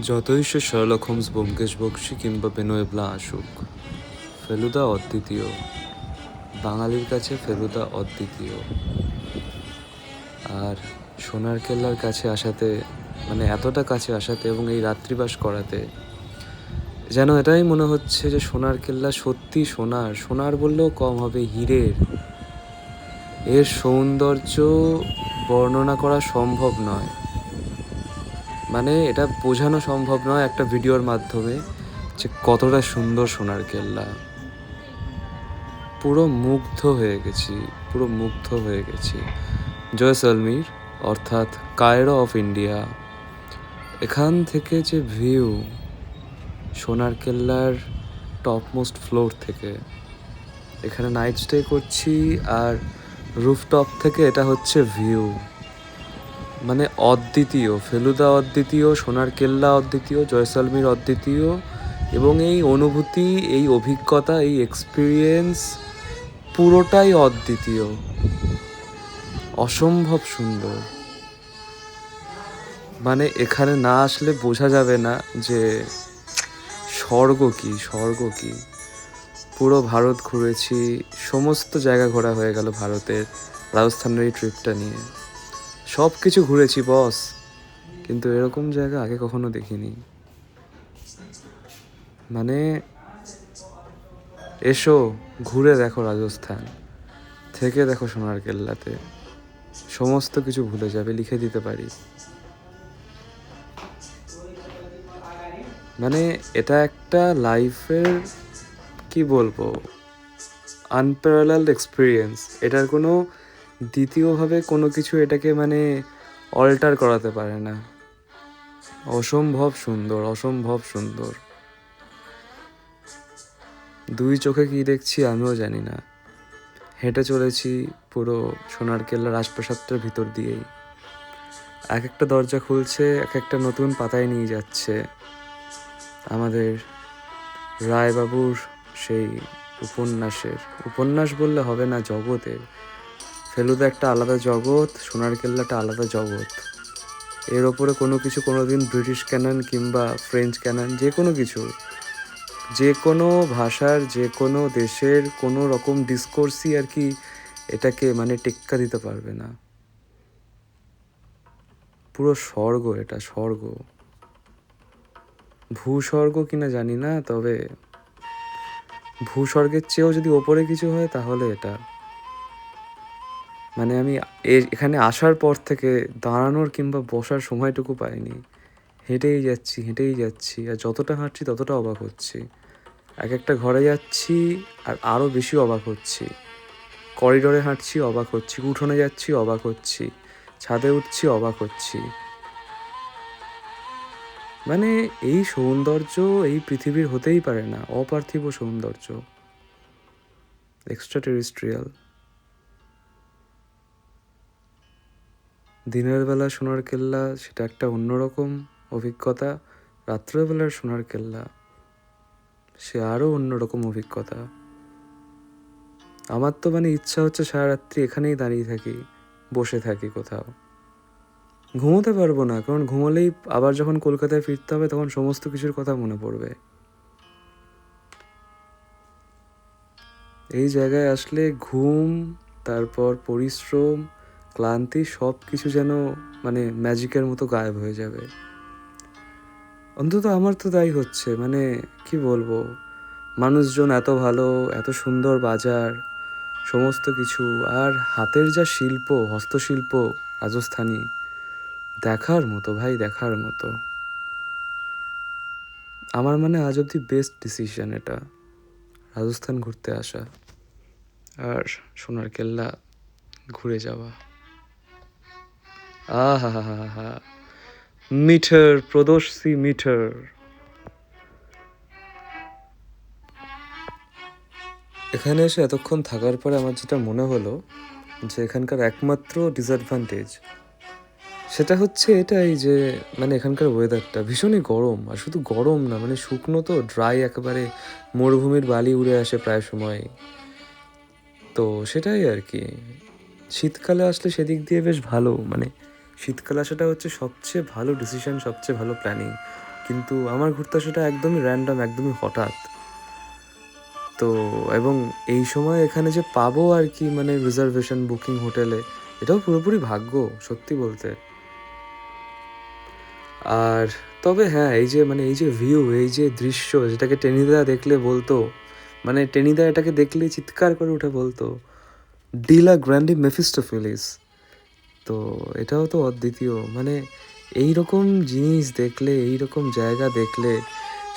যতই সে Sherlock Holmes, Byomkesh Bakshi কিংবা বেনোয়్ Blanc আসুক, ফেলুদা অদ্বিতীয়। বাঙালির কাছে ফেলুদা অদ্বিতীয়। আর সোনার কেল্লার কাছে আসাতে, মানে এতটা কাছে আসাতে এবং এই রাত্রিবাস করাতে যেন এটাই মনে হচ্ছে যে সোনার কেল্লা সত্যি সোনার, সোনার বললেও কম হবে, হীরের। এর সৌন্দর্য বর্ণনা করা সম্ভব নয়, মানে এটা বোঝানো সম্ভব নয় একটা ভিডিওর মাধ্যমে যে কতটা সুন্দর সোনার কেল্লা। পুরো মুগ্ধ হয়ে গেছি, পুরো মুগ্ধ হয়ে গেছি। জয়সলমীর অর্থাৎ কায়রো অফ ইন্ডিয়া, এখান থেকে যে ভিউ সোনার কেল্লার টপমোস্ট ফ্লোর থেকে, এখানে নাইট স্টে করছি আর রুফটপ থেকে এটা হচ্ছে ভিউ, মানে অদ্বিতীয়। ফেলুদা অদ্বিতীয়, সোনার কেল্লা অদ্বিতীয়, জয়সলমীর অদ্বিতীয়, এবং এই অনুভূতি, এই অভিজ্ঞতা, এই এক্সপিরিয়েন্স পুরোটাই অদ্বিতীয়, অসম্ভব সুন্দর। মানে এখানে না আসলে বোঝা যাবে না যে স্বর্গ কি, স্বর্গ কি। পুরো ভারত ঘুরেছি, সমস্ত জায়গা ঘোরা হয়ে গেল ভারতের, রাজস্থানের এই ট্রিপটা নিয়ে সব কিছু ঘুরেছি বস, কিন্তু এরকম জায়গা আগে কখনো দেখিনি। মানে এসো, ঘুরে দেখো রাজস্থান, থেকে দেখো সোনার কেল্লাতে, সমস্ত কিছু ভুলে যাবে, লিখে দিতে পারি। মানে এটা একটা লাইফের, কি বলবো, আনপ্যারালালড এক্সপিরিয়েন্স। এটার কোনো দ্বিতীয়ভাবে কোনো কিছু এটাকে মানে অল্টার করাতে পারে না। অসম্ভব সুন্দর, অসম্ভব সুন্দর। দুই চোখে কি দেখছি আমিও জানি না। হেঁটে চলেছি পুরো সোনার কেল্লার রাজপ্রাসাদটার ভিতর দিয়েই। এক একটা দরজা খুলছে, এক একটা নতুন পাতায় নিয়ে যাচ্ছে আমাদের রায়বাবুর সেই উপন্যাসের, উপন্যাস বললে হবে না, জগতের। ফেলুদা একটা আলাদা জগৎ, সোনার কেল্লাটা আলাদা জগৎ। এর ওপরে কোনো কিছু কোনোদিন ব্রিটিশ ক্যানন কিংবা ফ্রেঞ্চ ক্যানন, যে কোনো কিছু, যে কোনো ভাষার, যে কোনো দেশের কোনো রকম ডিসকোর্সই আর কি এটাকে মানে টেক্কা দিতে পারবে না। পুরো স্বর্গ, এটা স্বর্গ। ভূস্বর্গ কিনা জানি না, তবে ভূস্বর্গের চেয়েও যদি ওপরে কিছু হয় তাহলে এটা। মানে আমি এখানে আসার পর থেকে দাঁড়ানোর কিংবা বসার সময়টুকু পাইনি। হেঁটেই যাচ্ছি, হেঁটেই যাচ্ছি, আর যতটা হাঁটছি ততটা অবাক হচ্ছি। এক একটা ঘরে যাচ্ছি আর আরও বেশি অবাক হচ্ছি। করিডোরে হাঁটছি, অবাক হচ্ছি, উঠোনে যাচ্ছি, অবাক হচ্ছি, ছাদে উঠছি, অবাক হচ্ছি। মানে এই সৌন্দর্য এই পৃথিবীর হতেই পারে না, অপার্থিব সৌন্দর্য, এক্সট্রা টেরিস্ট্রিয়াল। দিনের বেলা সোনার কেল্লা সেটা একটা অন্যরকম অভিজ্ঞতা, রাত্রেবেলার সোনার কেল্লা সে আরও অন্যরকম অভিজ্ঞতা। আমার তো মানে ইচ্ছা হচ্ছে সারা রাত্রি এখানেই দাঁড়িয়ে থাকি, বসে থাকি কোথাও। ঘুমোতে পারবো না, কারণ ঘুমোলেই আবার যখন কলকাতায় ফিরতে হবে তখন সমস্ত কিছুর কথা মনে পড়বে। এই জায়গায় আসলে ঘুম, তারপর পরিশ্রম, ক্লান্তি সব কিছু যেন মানে ম্যাজিকের মতো গায়েব হয়ে যাবে। অন্তত আমার তো তাই হচ্ছে। মানে কি বলবো, মানুষজন এত ভালো, এত সুন্দর বাজার, সমস্ত কিছু, আর হাতের যা শিল্প, হস্তশিল্প রাজস্থানী, দেখার মতো ভাই, দেখার মতো। আমার মানে আজ অব্দি বেস্ট ডিসিশন এটা, রাজস্থান ঘুরতে আসা আর সোনার কেল্লা ঘুরে যাওয়া। আহা হা হা হা, মিটার প্রদর্শী মিটার। এখানে এসে এতক্ষণ থাকার পরে আমার যেটা মনে হলো যে এখানকার একমাত্র ডিসঅ্যাডভান্টেজ সেটা হচ্ছে এটাই যে মানে এখানকার ওয়েদারটা ভীষণই গরম। আর শুধু গরম না, মানে শুকনো তো, ড্রাই একেবারে, মরুভূমির বালি উড়ে আসে প্রায় সময়। তো সেটাই আর কি। শীতকালে আসলে সেদিক দিয়ে বেশ ভালো, মানে শীতকালে আসাটা হচ্ছে সবচেয়ে ভালো ডিসিশন, সবচেয়ে ভালো প্ল্যানিং। কিন্তু আমার ঘুরতে আসাটা একদমই র্যান্ডম, একদমই হঠাৎ। তো এবং এই সময় এখানে যে পাবো আর কি, মানে রিজার্ভেশন বুকিং হোটেলে, এটাও পুরোপুরি ভাগ্য সত্যি বলতে। আর তবে হ্যাঁ, এই যে ভিউ, এই যে দৃশ্য, যেটাকে টেনিদা দেখলে বলতো, মানে টেনিদা এটাকে দেখলে চিৎকার করে উঠে বলতো, ডিলা গ্র্যান্ডি মেফিস্টোফেলিস। তো এটাও তো অদ্বিতীয়। মানে এই রকম জিনিস দেখলে, এই রকম জায়গা দেখলে,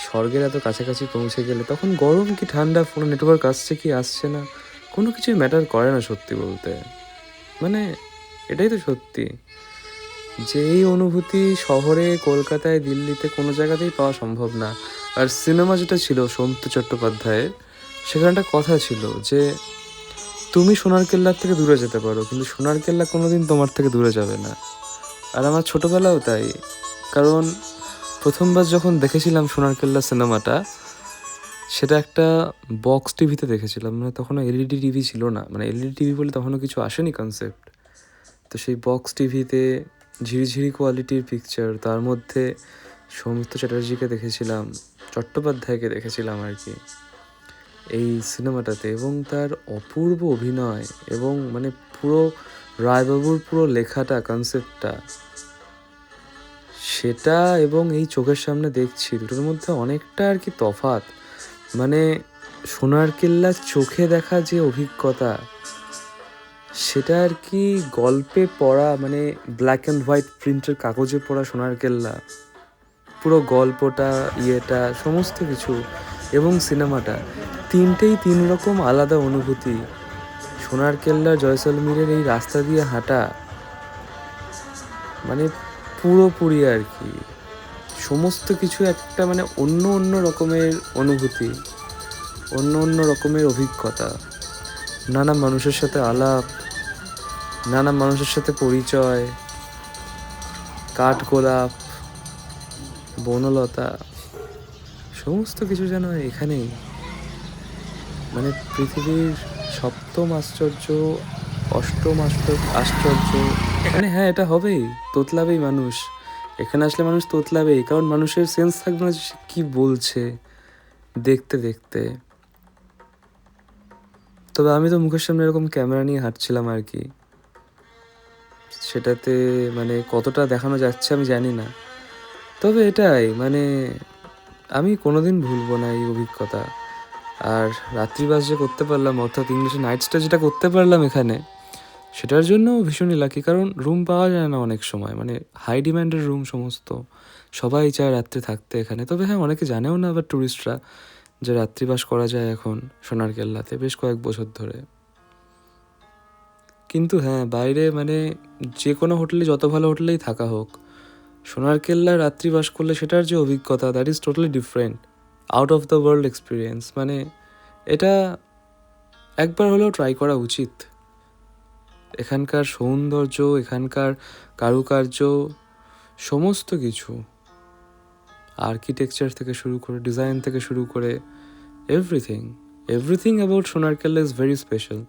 স্বর্গের এত কাছাকাছি পৌঁছে গেলে, তখন গরম কি ঠান্ডা, ফোনে নেটওয়ার্ক আসছে কি আসছে না, কোনো কিছুই ম্যাটার করে না সত্যি বলতে। মানে এটাই তো সত্যি, যে এই অনুভূতি শহরে, কলকাতায়, দিল্লিতে কোনো জায়গাতেই পাওয়া সম্ভব না। আর সিনেমা যেটা ছিল সৌমিত্র চট্টোপাধ্যায়ের, সেখানে একটা কথা ছিল যে তুমি সোনার কেল্লার থেকে দূরে যেতে পারো, কিন্তু সোনার কেল্লা কোনোদিন তোমার থেকে দূরে যাবে না। আর আমার ছোটোবেলাও তাই। কারণ প্রথমবার যখন দেখেছিলাম সোনার কেল্লা সিনেমাটা, সেটা একটা বক্স টিভিতে দেখেছিলাম। মানে তখনও এলইডি টিভি ছিল না, মানে এলইডি টিভি বলে তখনও কিছু আসেনি কনসেপ্ট। তো সেই বক্স টিভিতে ঝিরিঝিরি কোয়ালিটির পিকচার, তার মধ্যে সৌমিত্র চ্যাটার্জিকে দেখেছিলাম, চট্টোপাধ্যায়কে দেখেছিলাম আর কি এই সিনেমাটাতে, এবং তার অপূর্ব অভিনয়, এবং মানে পুরো রায়বাবুর পুরো লেখাটা, কনসেপ্টটা, সেটা এবং এই চোখের সামনে দেখছি, দুটোর মধ্যে অনেকটা আর কি তফাৎ। মানে সোনার কেল্লা চোখে দেখা যে অভিজ্ঞতা, সেটা আর কি গল্পে পড়া, মানে ব্ল্যাক অ্যান্ড হোয়াইট প্রিন্টের কাগজে পড়া সোনার কেল্লা, পুরো গল্পটা, ইয়েটা, সমস্ত কিছু, এবং সিনেমাটা, তিনটেই তিন রকম আলাদা অনুভূতি। সোনার কেল্লা, জয়সলমীরের এই রাস্তা দিয়ে হাঁটা, মানে পুরোপুরি আর কি সমস্ত কিছু একটা মানে অন্য অন্য রকমের অনুভূতি, অন্য অন্য রকমের অভিজ্ঞতা, নানা মানুষের সাথে আলাপ, নানা মানুষের সাথে পরিচয়, কাঠগোলাপ, বনলতা, সমস্ত কিছু যেন এখানেই। মানে পৃথিবীর সপ্তম আশ্চর্য, অষ্টম আশ্চর্য, মানে হ্যাঁ, এটা হবেই, তোতলাবেই মানুষ। এখানে আসলে মানুষ তোতলাবেই, কারণ মানুষের সেন্স থাকবে না যে সে কী বলছে দেখতে দেখতে। তবে আমি তো মুখের সামনে এরকম ক্যামেরা নিয়ে হাঁটছিলাম আর কি, সেটাতে মানে কতটা দেখানো যাচ্ছে আমি জানি না। তবে এটাই, মানে আমি কোনোদিন ভুলবো না এই অভিজ্ঞতা। আর রাত্রিবাস যে করতে পারলাম, অর্থাৎ ইংলিশে নাইট স্টে যেটা করতে পারলাম এখানে, সেটার জন্য ভীষণই লাকি। কারণ রুম পাওয়া যায় না অনেক সময়, মানে হাই ডিম্যান্ডের রুম সমস্ত, সবাই চায় রাত্রে থাকতে এখানে। তবে হ্যাঁ, অনেকে জানেও না আবার ট্যুরিস্টরা, যে রাত্রিবাস করা যায় এখন সোনার কেল্লাতে বেশ কয়েক বছর ধরে। কিন্তু হ্যাঁ, বাইরে মানে যে কোনো হোটেলে, যত ভালো হোটেলেই থাকা হোক, সোনার কেল্লায় রাত্রিবাস করলে সেটার যে অভিজ্ঞতা, that is totally different, out of the world experience. মানে এটা একবার হলেও ট্রাই করা উচিত। এখানকার সৌন্দর্য, এখানকার কারুকার্য, সমস্ত কিছু, আর্কিটেকচার থেকে শুরু করে, ডিজাইন থেকে শুরু করে, এভরিথিং এভরিথিং অ্যাবাউট সোনার কেল্লা ইজ ভেরি স্পেশাল,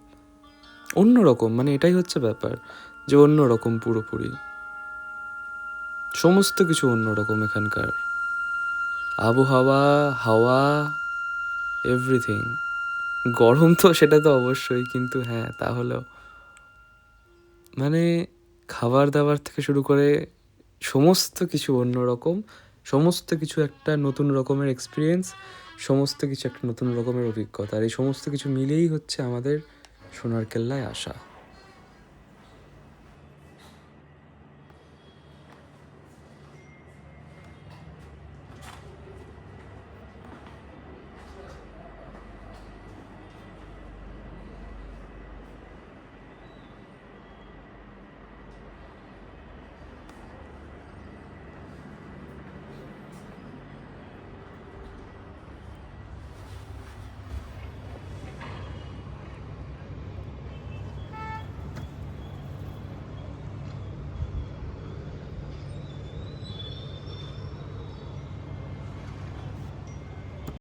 অন্যরকম। মানে এটাই হচ্ছে ব্যাপার, যে অন্যরকম পুরোপুরি, সমস্ত কিছু অন্যরকম। এখানকার আবহাওয়া, হাওয়া, এভরিথিং। গরম তো সেটা তো অবশ্যই, কিন্তু হ্যাঁ তাহলেও মানে খাবার দাবার থেকে শুরু করে সমস্ত কিছু অন্যরকম, সমস্ত কিছু একটা নতুন রকমের এক্সপিরিয়েন্স, সমস্ত কিছু একটা নতুন রকমের অভিজ্ঞতা। আর এই সমস্ত কিছু মিলেই হচ্ছে আমাদের সোনার কেল্লায় আসা।